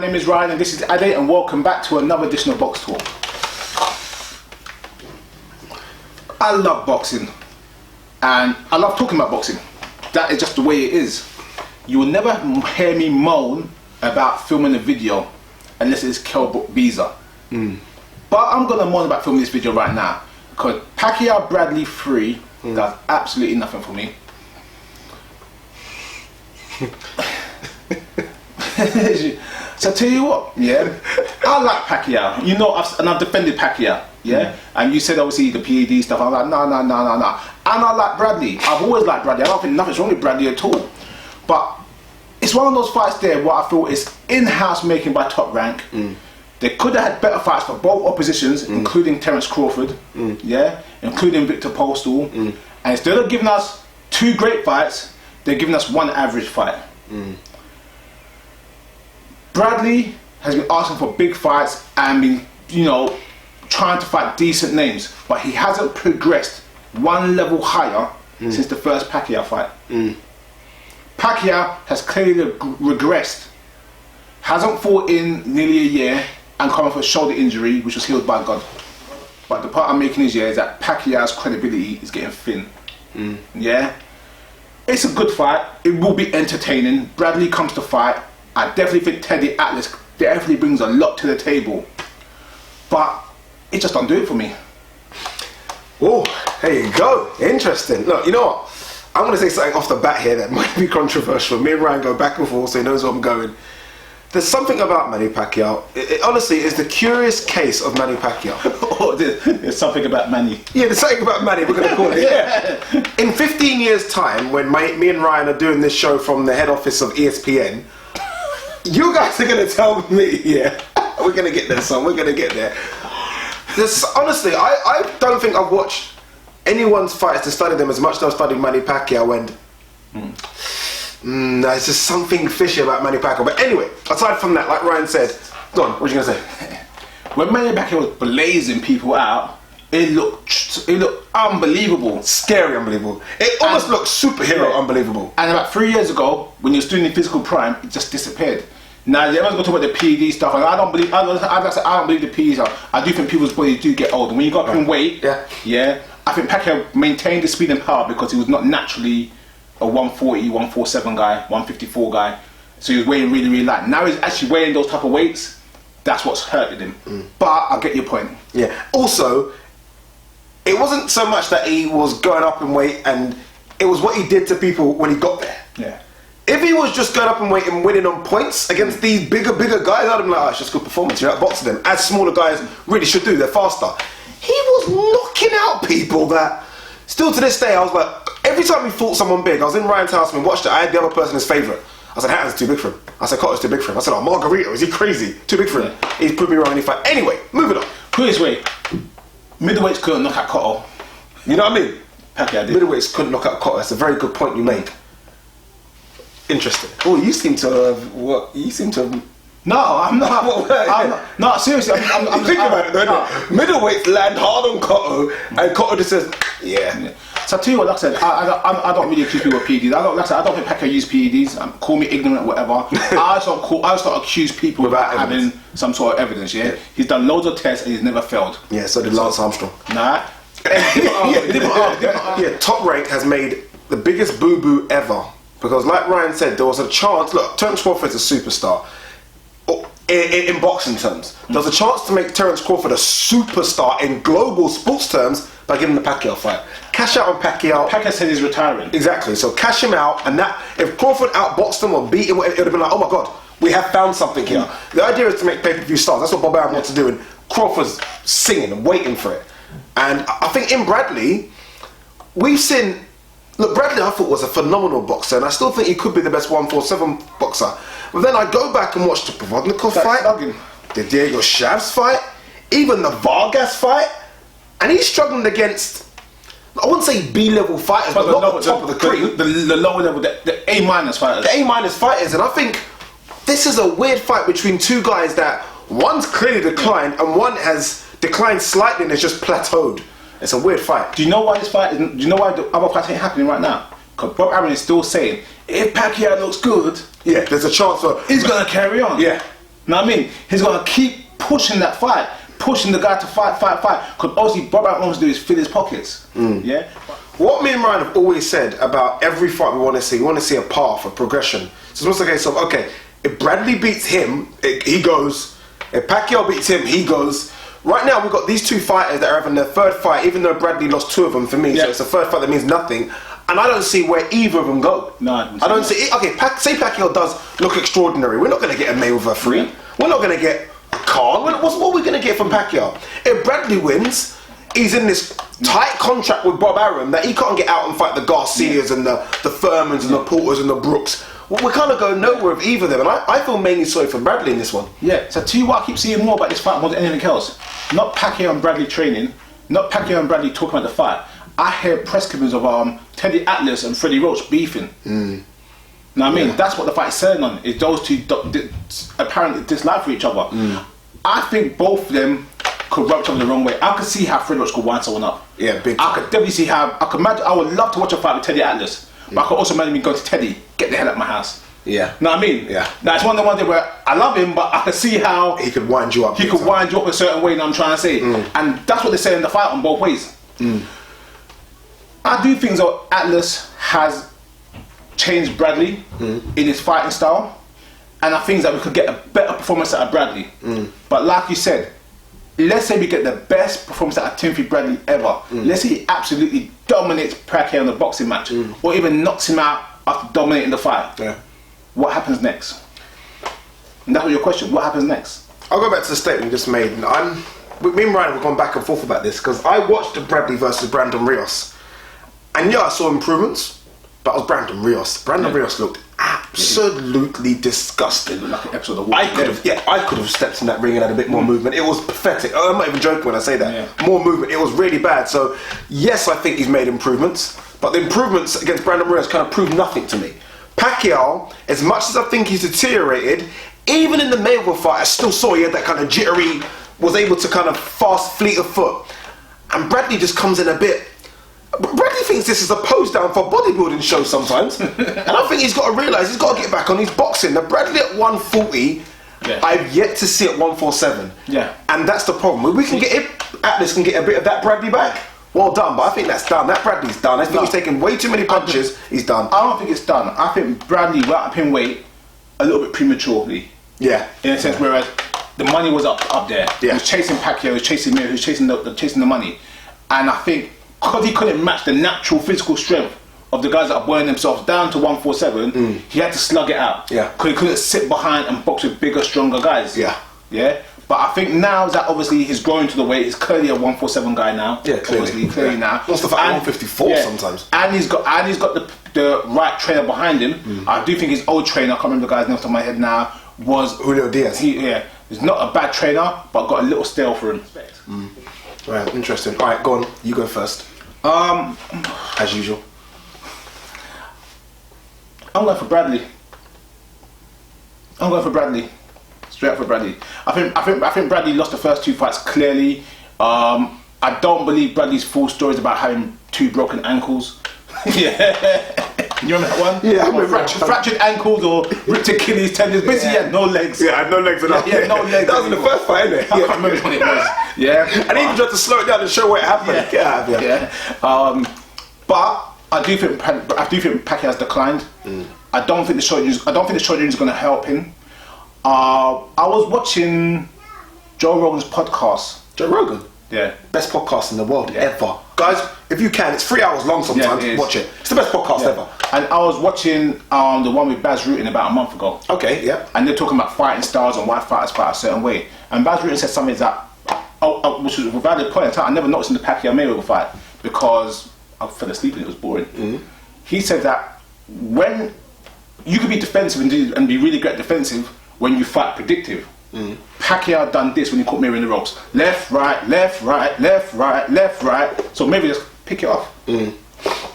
name is Ryan and this is Ade, and welcome back to another edition of Boxtalk. I love boxing and I love talking about boxing. That is just the way it is. You will never hear me moan about filming a video unless it's Kel Visa. But I'm going to moan about filming this video right now because Pacquiao Bradley 3 does absolutely nothing for me. So I tell you what, yeah, I like Pacquiao. You know, I've defended Pacquiao, yeah. And you said obviously the PED stuff. I'm like, no. And I like Bradley. I've always liked Bradley. I don't think nothing's wrong with Bradley at all. But it's one of those fights there where I feel is in-house making by Top Rank. They could have had better fights for both oppositions, including Terence Crawford, yeah, including Victor Postal. And instead of giving us two great fights, they're giving us one average fight. Bradley has been asking for big fights and been, you know, trying to fight decent names, but he hasn't progressed one level higher since the first Pacquiao fight. Pacquiao has clearly regressed. Hasn't fought in nearly a year and come off a shoulder injury, which was healed by God. But the part I'm making is is that Pacquiao's credibility is getting thin. Yeah, it's a good fight. It will be entertaining. Bradley comes to fight. I definitely think Teddy Atlas definitely brings a lot to the table, but it just don't do it for me. Oh, there you go. Interesting. Look, you know what? I'm going to say something off the bat here that might be controversial. Me and Ryan go back and forth, so he knows where I'm going. There's something about Manny Pacquiao. It honestly is the curious case of Manny Pacquiao. Oh, there's something about Manny. Yeah, there's something about Manny, we're going to call it. Yeah. In 15 years' time, when me and Ryan are doing this show from the head office of ESPN, you guys are going to tell me, yeah, we're going to get there, son, we're going to get there. Honestly, I don't think I've watched anyone's fights to study them as much as I've studied Manny Pacquiao, and there's just something fishy about Manny Pacquiao. But anyway, aside from that, like Ryan said, go on, what are you going to say? When Manny Pacquiao was blazing people out, it looked unbelievable. Scary unbelievable. It almost looked superhero unbelievable. And about 3 years ago, when you were still in physical prime, it just disappeared. Now everyone's going to talk about the PED stuff, and I don't believe the PED stuff. I do think people's bodies do get old. When you got up in weight, yeah, I think Pacquiao maintained the speed and power because he was not naturally a 140, 147 guy, 154 guy. So he was weighing really, really light. Now he's actually weighing those type of weights. That's what's hurting him. But I get your point. Yeah. Also, it wasn't so much that he was going up in weight, and it was what he did to people when he got there. Yeah. If he was just going up in weight and winning on points against these bigger guys, I'd have been like, oh, it's just good performance. You're outboxing them, as smaller guys really should do. They're faster. He was knocking out people that, still to this day, I was like, every time he fought someone big, I was in Ryan's house and we watched it, I had the other person as favourite. I said, Hatton's too big for him. I said, Cotter's too big for him. I said, oh, Margarito, is he crazy? Too big for him. He's proved me wrong in any fight. Anyway, moving on. Put it this way, middleweights couldn't knock out Cotto. You know what I mean? Pacquiao did. Middleweights couldn't knock out Cotto. That's a very good point you made. Interesting. Oh, you seem to have... What? You seem to have... No, I'm not. No, seriously, I'm Think about it, though. Middleweights land hard on Cotto, and Cotto just says, yeah. So I tell you what, like I said, I don't really accuse people of PEDs. I don't think Pacquiao used PEDs. Call me ignorant, whatever. I just don't accuse people without having some sort of evidence. Yeah, he's done loads of tests and he's never failed. Yeah, so did Lance Armstrong. Nah. Yeah, Top Rank has made the biggest boo-boo ever, because like Ryan said, there was a chance. Look, Terence Crawford's a superstar. In boxing terms, there was a chance to make Terence Crawford a superstar in global sports terms by giving the Pacquiao fight. Cash out on Pacquiao. Pacquiao said he's retiring. Exactly, so cash him out, and that, if Crawford outboxed him or beat him, it would have been like, oh my god, we have found something here. The idea is to make pay-per-view stars. That's what Bob Arum wants to do, and Crawford's singing and waiting for it. And I think in Bradley, we've seen... Look, Bradley I thought was a phenomenal boxer, and I still think he could be the best 147 boxer. But then I go back and watch the Provodnikov fight, the Diego Chavez fight, even the Vargas fight, and he's struggling against, I wouldn't say B-level fighters, but not the top of the cream. The lower level, the A-minus fighters. The A-minus fighters, and I think this is a weird fight between two guys that one's clearly declined and one has declined slightly and has just plateaued. It's a weird fight. Do you know why this fight isn't? Do you know why the other fight ain't happening right now? Because Bob Arum is still saying, if Pacquiao looks good, yeah, there's a chance for he's gonna carry on. Yeah. Know what I mean? He's gonna keep pushing that fight, pushing the guy to fight. Because obviously, Bob Arum wants to do is fill his pockets. Yeah. What me and Ryan have always said about every fight we want to see a path, a progression. So it's almost a case of, okay, if Bradley beats him, he goes. If Pacquiao beats him, he goes. Right now, we've got these two fighters that are having their third fight, even though Bradley lost 2 of them for me, so it's the third fight that means nothing. And I don't see where either of them go. No, I don't see it. Okay, say Pacquiao does look extraordinary. We're not going to get a Mayweather 3. Yeah. We're not going to get a Khan. What are we going to get from Pacquiao? If Bradley wins, he's in this tight contract with Bob Arum that he can't get out and fight the Garcias and the Furmans and the Porters and the Brooks. Well, we kind of go nowhere with either of them, and I feel mainly sorry for Bradley in this one. Yeah, so to you what I keep seeing more about this fight more than anything else. Not Pacquiao and Bradley training, not Pacquiao and Bradley talking about the fight. I hear press clippings of Teddy Atlas and Freddie Roach beefing. Now I mean, that's what the fight is selling on, is those two apparently dislike for each other. I think both of them could rub each other the wrong way. I could see how Freddie Roach could wind someone up. Yeah, big time. I could definitely see how, I would love to watch a fight with Teddy Atlas, but I could also imagine me going to Teddy, get the hell out of my house. Yeah. Know what I mean? Yeah. Now it's one of the ones where I love him, but I can see how he could wind you up. He could wind you up a certain way, and I'm trying to say. And that's what they say in the fight on both ways. I do think that Atlas has changed Bradley in his fighting style, and I think that we could get a better performance out of Bradley. But like you said, let's say we get the best performance out of Timothy Bradley ever. Let's say he absolutely dominates Pacquiao in the boxing match, or even knocks him out after dominating the fight. Yeah. What happens next? And that was your question. What happens next? I'll go back to the statement you just made. Me and Ryan have gone back and forth about this because I watched the Bradley versus Brandon Rios, and yeah, I saw improvements, but it was Brandon Rios. Brandon Rios looked absolutely disgusting. Like an episode of I could have stepped in that ring and had a bit more movement. It was pathetic. I'm not even joking when I say that. More movement. It was really bad. So yes, I think he's made improvements, but the improvements against Brandon Rios kind of proved nothing to me. Pacquiao, as much as I think he's deteriorated, even in the Mayweather fight, I still saw he had that kind of jittery, was able to kind of fast, fleet of foot. And Bradley just comes in a bit. Bradley thinks this is a pose down for a bodybuilding show sometimes. And I think he's got to realise he's got to get back on his boxing. Now, Bradley at 140, I've yet to see at 147. Yeah. And that's the problem. We can get it, Atlas can get a bit of that Bradley back. Well done, but I think that's done. That Bradley's done. I think he's taken way too many punches. He's done. I don't think it's done. I think Bradley went up in weight a little bit prematurely. Yeah. In a sense, whereas the money was up there. Yeah. He was chasing Pacquiao, he was chasing me, he was chasing the money. And I think because he couldn't match the natural physical strength of the guys that are burning themselves down to 147, he had to slug it out. Yeah. Because he couldn't sit behind and box with bigger, stronger guys. Yeah. Yeah. But I think now that obviously he's growing to the weight, he's clearly a 147 guy now. Yeah, clearly now. Wants to fight 154 sometimes. And he's got the right trainer behind him. I do think his old trainer, I can't remember the guy's name off the top of my head now, was Julio Diaz. He's not a bad trainer, but got a little stale for him. Right, interesting. All right, go on. You go first. As usual. I'm going for Bradley. Straight up for Bradley. I think Bradley lost the first 2 fights clearly. I don't believe Bradley's full story is about having 2 broken ankles. Yeah. You remember that one? Yeah, I remember. Fractured ankles or ripped Achilles tendons. Basically, he had no legs. Yeah, I had no legs enough. Yeah, no legs. That was in the first fight, innit? I can't remember when it was. Yeah. And he even tried to slow it down and show what happened. Yeah. But I do think Pacquiao's declined. I don't think the short range is going to help him. I was watching Joe Rogan's podcast. Joe Rogan? Yeah. Best podcast in the world ever. Guys, if you can, it's 3 hours long sometimes. Watch it. It's the best podcast ever. And I was watching the one with Baz Rutten about a month ago. Okay, yeah. And they're talking about fighting styles and why fighters fight a certain way. And Baz Rutten said something that, which was a valid point. I never noticed in the Pacquiao Mayweather fight because I fell asleep and it was boring. He said that when you could be defensive and be really great defensive when you fight predictive. Pacquiao done this when he caught Mayweather in the ropes. Left, right, left, right, left, right, left, right. So maybe just pick it off. He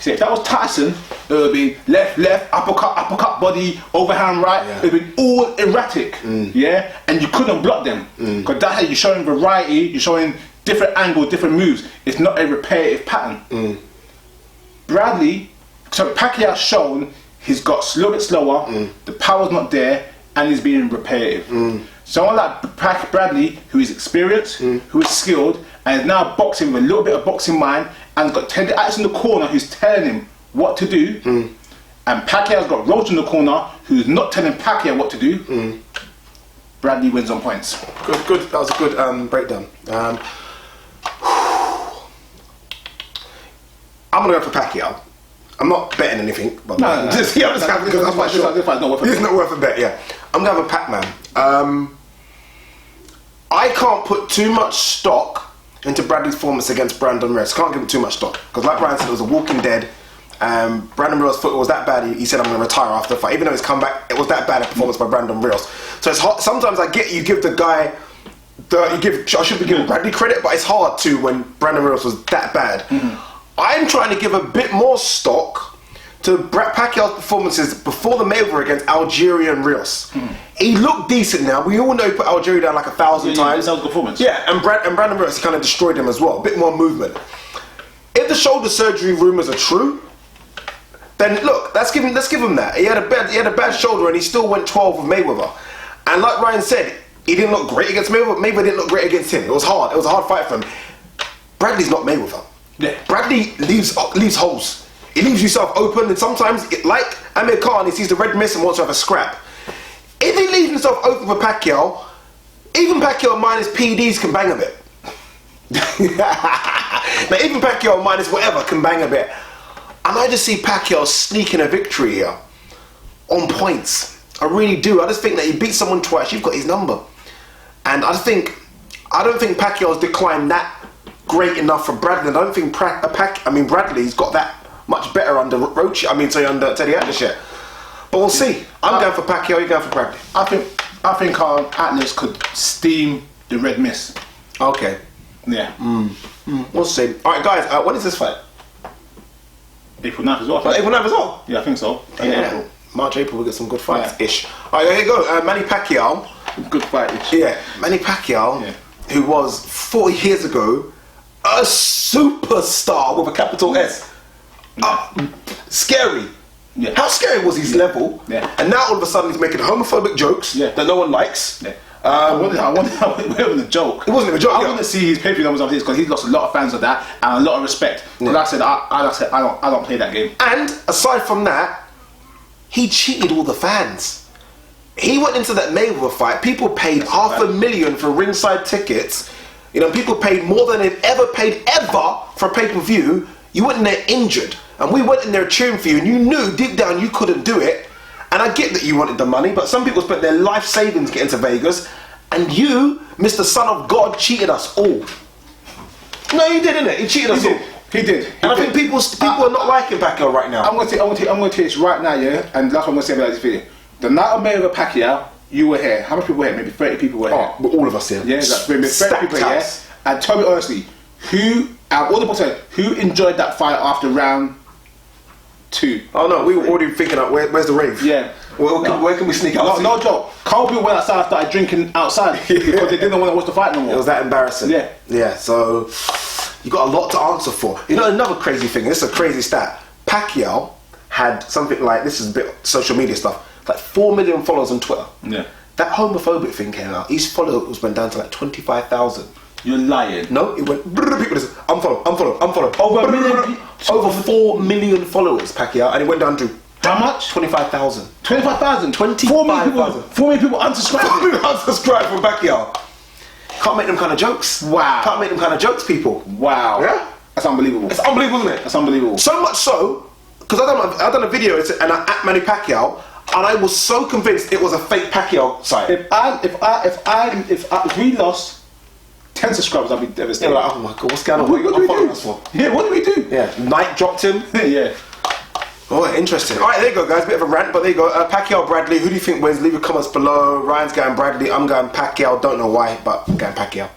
said if that was Tyson, it would be left, left, uppercut body, overhand right. It would be all erratic. Yeah, and you couldn't block them because that's how you're showing variety. You're showing different angles, different moves. It's not a repetitive pattern. Bradley, so Pacquiao's shown he's got a little bit slower. The power's not there, and he's being repetitive. Someone like Bradley, who is experienced, who is skilled, and is now boxing with a little bit of boxing mind, and got Teddy Atlas in the corner who's telling him what to do, and Pacquiao's got Roach in the corner who's not telling Pacquiao what to do. Bradley wins on points. Good. That was a good breakdown. I'm gonna go for Pacquiao. I'm not betting anything, but No. just because I'm quite sure. This fight's not worth a bet. It's not worth a bet. Yeah, I'm gonna have a Pac-Man. I can't put too much stock into Bradley's performance against Brandon Rios. Can't give it too much stock because, like Brian said, it was a walking dead. Brandon Rios' foot was that bad. He said, "I'm going to retire after the fight." Even though his comeback, it was that bad a performance by Brandon Rios. So it's hard. Sometimes I get you give the guy, I should be giving Bradley credit, but it's hard to when Brandon Rios was that bad. I'm trying to give a bit more stock to Pacquiao's performances before the Mayweather against Algerian Rios. He looked decent now. We all know he put Algeria down like 1,000 times. That was a performance. Yeah, and Brandon Rios kind of destroyed him as well. A bit more movement. If the shoulder surgery rumours are true, then look, let's give him that. He had a bad shoulder and he still went 12 with Mayweather. And like Ryan said, he didn't look great against Mayweather. Mayweather didn't look great against him. It was hard. It was a hard fight for him. Bradley's not Mayweather. Yeah. Bradley leaves holes. He leaves himself open, and sometimes, like Amir Khan, he sees the red mist and wants to have a scrap. If he leaves himself open for Pacquiao, even Pacquiao minus PDs can bang a bit. Now, even Pacquiao minus whatever can bang a bit. And I just see Pacquiao sneaking a victory here on points. I really do. I just think that he beat someone twice. You've got his number, and I don't think Pacquiao's declined that great enough for Bradley. I don't think Bradley's got that much better under Roach. Under Teddy Atlas yet. But we'll see. I'm going for Pacquiao. You're going for Bradley. I think Atlas could steam the red mist. Okay. Yeah. We'll see. All right, guys. When is this fight? April 9th as well. April 9th as well. Yeah, I think so. Yeah. March, April, we get some good fights ish. All right, here you go. Manny Pacquiao. Good fight ish. Yeah, Manny Pacquiao, who was 40 years ago a superstar with a capital S. Scary. Yeah. How scary was his level? Yeah. And now all of a sudden he's making homophobic jokes that no one likes. Yeah. I wonder it wasn't a joke. It wasn't even a joke. I want to see his pay-per-view numbers after this because he's lost a lot of fans of that and a lot of respect. Because I said I don't play that game. And aside from that, he cheated all the fans. He went into that Mayweather fight. People paid $500,000 for ringside tickets. You know, people paid more than they've ever paid for a pay-per-view. You went in there injured, and we went in there cheering for you, and you knew deep down you couldn't do it. And I get that you wanted the money, but some people spent their life savings getting to Vegas, and you, Mr. Son of God, cheated us all. No, you did, innit? He cheated us all. He did. And I think people are not liking Pacquiao right now. I'm going to take this right now, yeah? And that's what I'm going to say about this video. The night of Mayweather Pacquiao, you were here. How many people were here? Maybe 30 people were here. Oh, all of us here. Yeah, maybe 30 people here. Yeah? And tell me honestly, all the boxers, who enjoyed that fight after round 2? Oh no, we were already thinking, where's the rave? Yeah. Where can we sneak out? No joke. Couple people went outside and started drinking outside because they didn't want to watch the fight no more. It was that embarrassing. Yeah. Yeah, so you got a lot to answer for. You know, another crazy thing, this is a crazy stat. Pacquiao had something like, this is a bit social media stuff, like 4 million followers on Twitter. Yeah. That homophobic thing came out. His followers went down to like 25,000. You're lying. No, it went. People just unfollow. Over 4 million followers, Pacquiao, and it went down to how much? 25,000. 25,000. 25,000. 4 million people unsubscribed. 4 million unsubscribed from Pacquiao. Can't make them kind of jokes. Wow. Can't make them kind of jokes, people. Wow. Yeah. That's unbelievable. It's unbelievable, isn't it? That's unbelievable. So much so, because I done a video and I at Manny Pacquiao, and I was so convinced it was a fake Pacquiao site. If we lost 10 subscribers, I'd be devastated. Like, oh my god, what's going on? What do we do? Us for? Yeah, what do we do? Yeah, Knight dropped him. Yeah. Oh, interesting. All right, there you go, guys. Bit of a rant, but there you go. Pacquiao, Bradley. Who do you think wins? Leave your comments below. Ryan's going Bradley. I'm going Pacquiao. Don't know why, but I'm going Pacquiao.